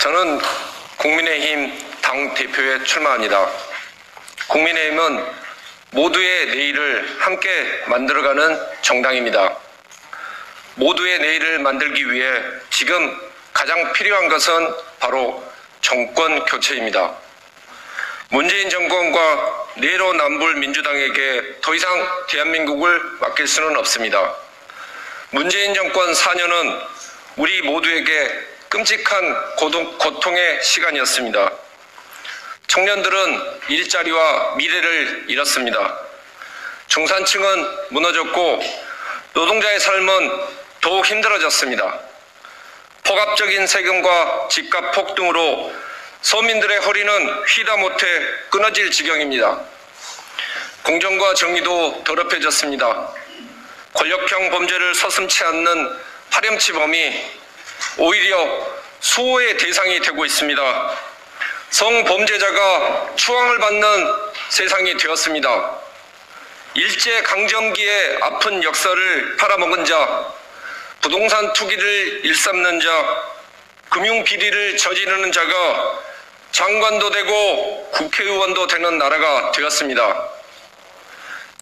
저는 국민의힘 당대표에 출마합니다. 국민의힘은 모두의 내일을 함께 만들어가는 정당입니다. 모두의 내일을 만들기 위해 지금 가장 필요한 것은 바로 정권 교체입니다. 문재인 정권과 내로남불 민주당에게 더 이상 대한민국을 맡길 수는 없습니다. 문재인 정권 4년은 우리 모두에게 끔찍한 고통의 시간이었습니다. 청년들은 일자리와 미래를 잃었습니다. 중산층은 무너졌고 노동자의 삶은 더욱 힘들어졌습니다. 폭압적인 세금과 집값 폭등으로 서민들의 허리는 휘다 못해 끊어질 지경입니다. 공정과 정의도 더럽혀졌습니다. 권력형 범죄를 서슴지 않는 파렴치범이 오히려 수호의 대상이 되고 있습니다. 성범죄자가 추앙을 받는 세상이 되었습니다. 일제강점기의 아픈 역사를 팔아먹은 자, 부동산 투기를 일삼는 자, 금융비리를 저지르는 자가 장관도 되고 국회의원도 되는 나라가 되었습니다.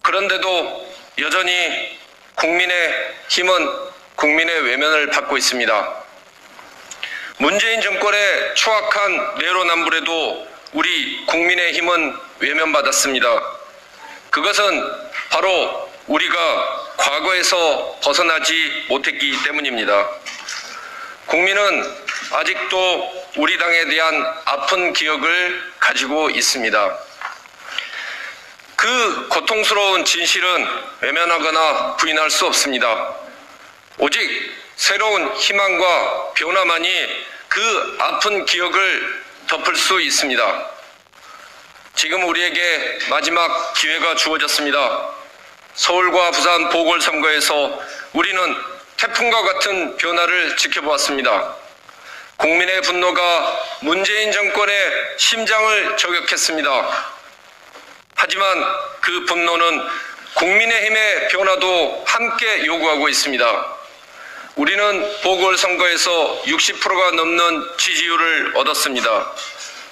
그런데도 여전히 국민의 힘은 국민의 외면을 받고 있습니다. 문재인 정권의 추악한 내로남불에도 우리 국민의힘은 외면받았습니다. 그것은 바로 우리가 과거에서 벗어나지 못했기 때문입니다. 국민은 아직도 우리 당에 대한 아픈 기억을 가지고 있습니다. 그 고통스러운 진실은 외면하거나 부인할 수 없습니다. 오직 새로운 희망과 변화만이 그 아픈 기억을 덮을 수 있습니다. 지금 우리에게 마지막 기회가 주어졌습니다. 서울과 부산 보궐선거에서 우리는 태풍과 같은 변화를 지켜보았습니다. 국민의 분노가 문재인 정권의 심장을 저격했습니다. 하지만 그 분노는 국민의힘의 변화도 함께 요구하고 있습니다. 우리는 보궐선거에서 60%가 넘는 지지율을 얻었습니다.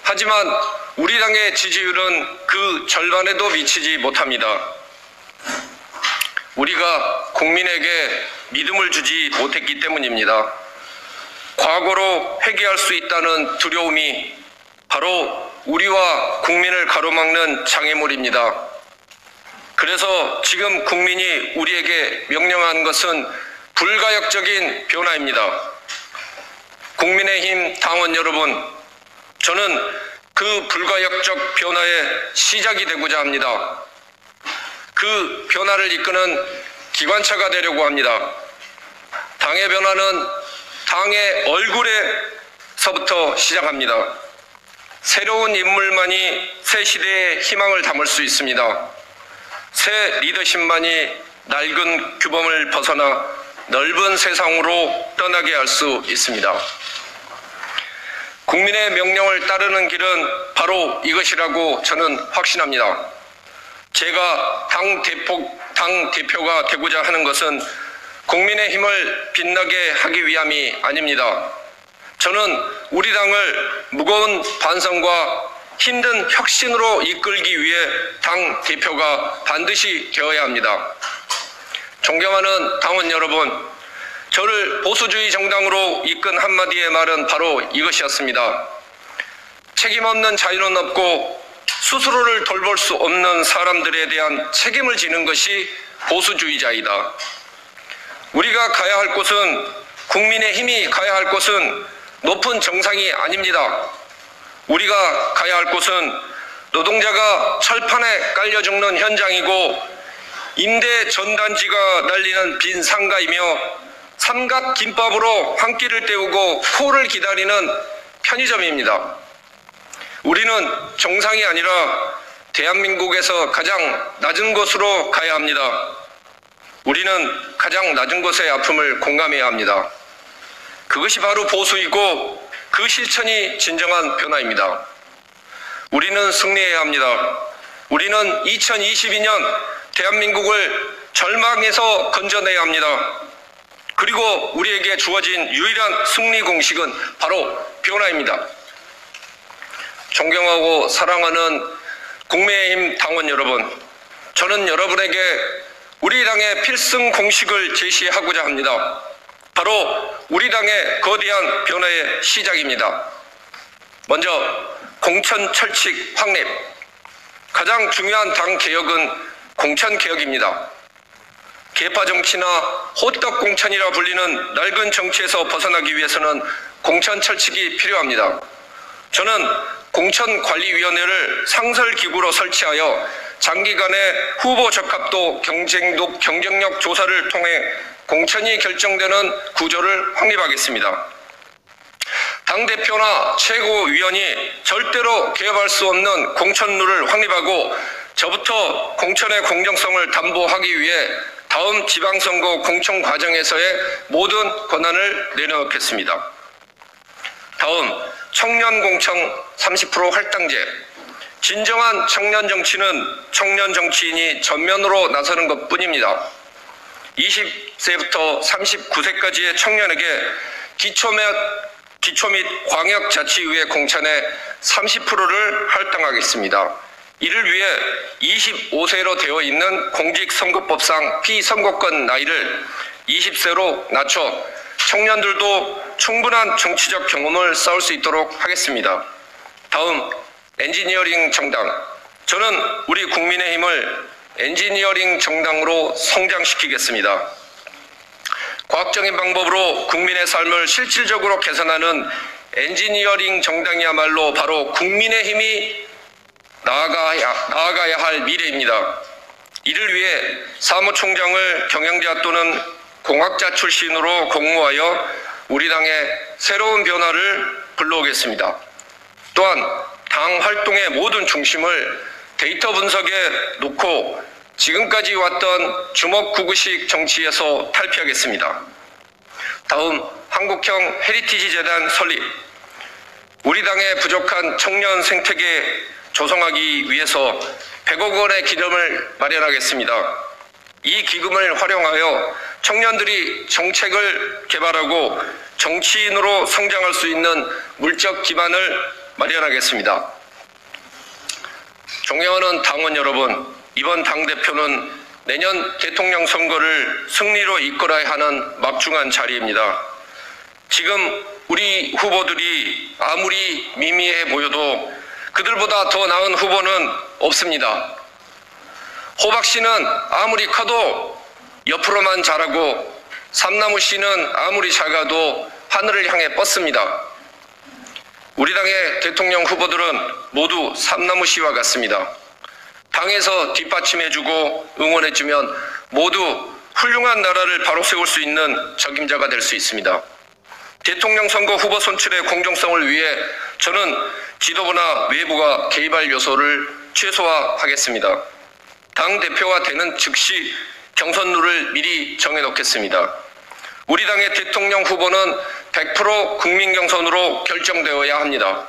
하지만 우리 당의 지지율은 그 절반에도 미치지 못합니다. 우리가 국민에게 믿음을 주지 못했기 때문입니다. 과거로 회귀할 수 있다는 두려움이 바로 우리와 국민을 가로막는 장애물입니다. 그래서 지금 국민이 우리에게 명령한 것은 불가역적인 변화입니다. 국민의힘 당원 여러분, 저는 그 불가역적 변화의 시작이 되고자 합니다. 그 변화를 이끄는 기관차가 되려고 합니다. 당의 변화는 당의 얼굴에서부터 시작합니다. 새로운 인물만이 새 시대의 희망을 담을 수 있습니다. 새 리더십만이 낡은 규범을 벗어나 넓은 세상으로 떠나게 할 수 있습니다. 국민의 명령을 따르는 길은 바로 이것이라고 저는 확신합니다. 제가 당 대표가 되고자 하는 것은 국민의 힘을 빛나게 하기 위함이 아닙니다. 저는 우리 당을 무거운 반성과 힘든 혁신으로 이끌기 위해 당 대표가 반드시 되어야 합니다. 존경하는 당원 여러분, 저를 보수주의 정당으로 이끈 한마디의 말은 바로 이것이었습니다. 책임 없는 자유는 없고 스스로를 돌볼 수 없는 사람들에 대한 책임을 지는 것이 보수주의자이다. 우리가 가야 할 곳은, 국민의 힘이 가야 할 곳은 높은 정상이 아닙니다. 우리가 가야 할 곳은 노동자가 철판에 깔려 죽는 현장이고 임대 전단지가 날리는 빈 상가이며 삼각김밥으로 한 끼를 때우고 코를 기다리는 편의점입니다. 우리는 정상이 아니라 대한민국에서 가장 낮은 곳으로 가야 합니다. 우리는 가장 낮은 곳의 아픔을 공감해야 합니다. 그것이 바로 보수이고 그 실천이 진정한 변화입니다. 우리는 승리해야 합니다. 우리는 2022년 대한민국을 절망에서 건져내야 합니다. 그리고 우리에게 주어진 유일한 승리 공식은 바로 변화입니다. 존경하고 사랑하는 국민의힘 당원 여러분, 저는 여러분에게 우리 당의 필승 공식을 제시하고자 합니다. 바로 우리 당의 거대한 변화의 시작입니다. 먼저 공천 철칙 확립. 가장 중요한 당 개혁은 공천 개혁입니다. 계파 정치나 호떡 공천이라 불리는 낡은 정치에서 벗어나기 위해서는 공천 철칙이 필요합니다. 저는 공천관리위원회를 상설기구로 설치하여 장기간의 후보 적합도 경쟁력 조사를 통해 공천이 결정되는 구조를 확립하겠습니다. 당대표나 최고위원이 절대로 개혁할 수 없는 공천룰을 확립하고 저부터 공천의 공정성을 담보하기 위해 다음 지방선거 공천 과정에서의 모든 권한을 내려놓겠습니다. 다음, 청년 공천 30% 할당제. 진정한 청년 정치는 청년 정치인이 전면으로 나서는 것뿐입니다. 20세부터 39세까지의 청년에게 기초 및 광역자치의회 공천의 30%를 할당하겠습니다. 이를 위해 25세로 되어 있는 공직선거법상 피선거권 나이를 20세로 낮춰 청년들도 충분한 정치적 경험을 쌓을 수 있도록 하겠습니다. 다음, 엔지니어링 정당. 저는 우리 국민의힘을 엔지니어링 정당으로 성장시키겠습니다. 과학적인 방법으로 국민의 삶을 실질적으로 개선하는 엔지니어링 정당이야말로 바로 국민의힘이 나아가야 할 미래입니다. 이를 위해 사무총장을 경영자 또는 공학자 출신으로 공모하여 우리 당의 새로운 변화를 불러오겠습니다. 또한 당 활동의 모든 중심을 데이터 분석에 놓고 지금까지 왔던 주먹구구식 정치에서 탈피하겠습니다. 다음, 한국형 헤리티지 재단 설립. 우리 당의 부족한 청년 생태계 조성하기 위해서 100억 원의 기금을 마련하겠습니다. 이 기금을 활용하여 청년들이 정책을 개발하고 정치인으로 성장할 수 있는 물적 기반을 마련하겠습니다. 존경하는 당원 여러분, 이번 당대표는 내년 대통령 선거를 승리로 이끌어야 하는 막중한 자리입니다. 지금 우리 후보들이 아무리 미미해 보여도 그들보다 더 나은 후보는 없습니다. 호박 씨는 아무리 커도 옆으로만 자라고 삼나무 씨는 아무리 작아도 하늘을 향해 뻗습니다. 우리 당의 대통령 후보들은 모두 삼나무 씨와 같습니다. 당에서 뒷받침해주고 응원해주면 모두 훌륭한 나라를 바로 세울 수 있는 적임자가 될 수 있습니다. 대통령 선거 후보 선출의 공정성을 위해 저는 지도부나 외부가 개입할 요소를 최소화하겠습니다. 당 대표가 되는 즉시 경선룰을 미리 정해놓겠습니다. 우리 당의 대통령 후보는 100% 국민 경선으로 결정되어야 합니다.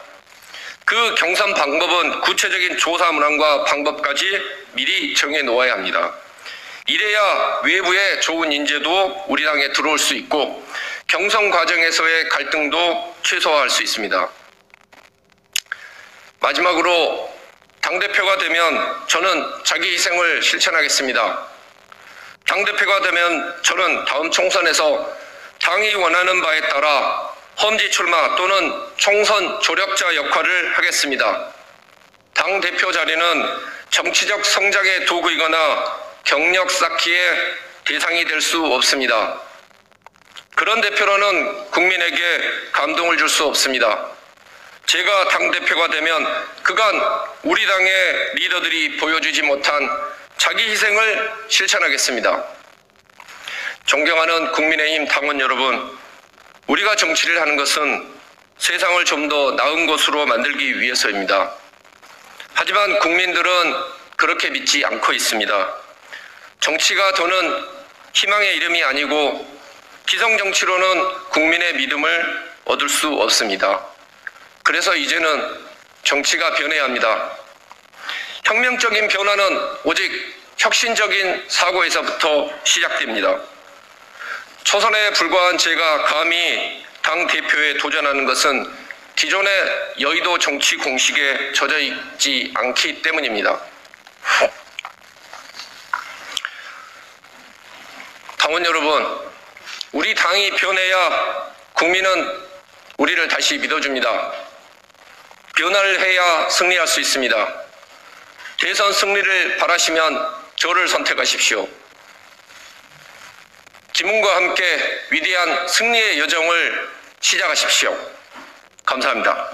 그 경선 방법은 구체적인 조사 문항과 방법까지 미리 정해놓아야 합니다. 이래야 외부의 좋은 인재도 우리 당에 들어올 수 있고 경선 과정에서의 갈등도 최소화할 수 있습니다. 마지막으로 당대표가 되면 저는 자기 희생을 실천하겠습니다. 당대표가 되면 저는 다음 총선에서 당이 원하는 바에 따라 험지 출마 또는 총선 조력자 역할을 하겠습니다. 당대표 자리는 정치적 성장의 도구이거나 경력 쌓기의 대상이 될 수 없습니다. 그런 대표로는 국민에게 감동을 줄 수 없습니다. 제가 당대표가 되면 그간 우리 당의 리더들이 보여주지 못한 자기 희생을 실천하겠습니다. 존경하는 국민의힘 당원 여러분, 우리가 정치를 하는 것은 세상을 좀 더 나은 곳으로 만들기 위해서입니다. 하지만 국민들은 그렇게 믿지 않고 있습니다. 정치가 더는 희망의 이름이 아니고 기성정치로는 국민의 믿음을 얻을 수 없습니다. 그래서 이제는 정치가 변해야 합니다. 혁명적인 변화는 오직 혁신적인 사고에서부터 시작됩니다. 초선에 불과한 제가 감히 당대표에 도전하는 것은 기존의 여의도 정치 공식에 젖어 있지 않기 때문입니다. 당원 여러분, 우리 당이 변해야 국민은 우리를 다시 믿어줍니다. 변화를 해야 승리할 수 있습니다. 대선 승리를 바라시면 저를 선택하십시오. 김웅과 함께 위대한 승리의 여정을 시작하십시오. 감사합니다.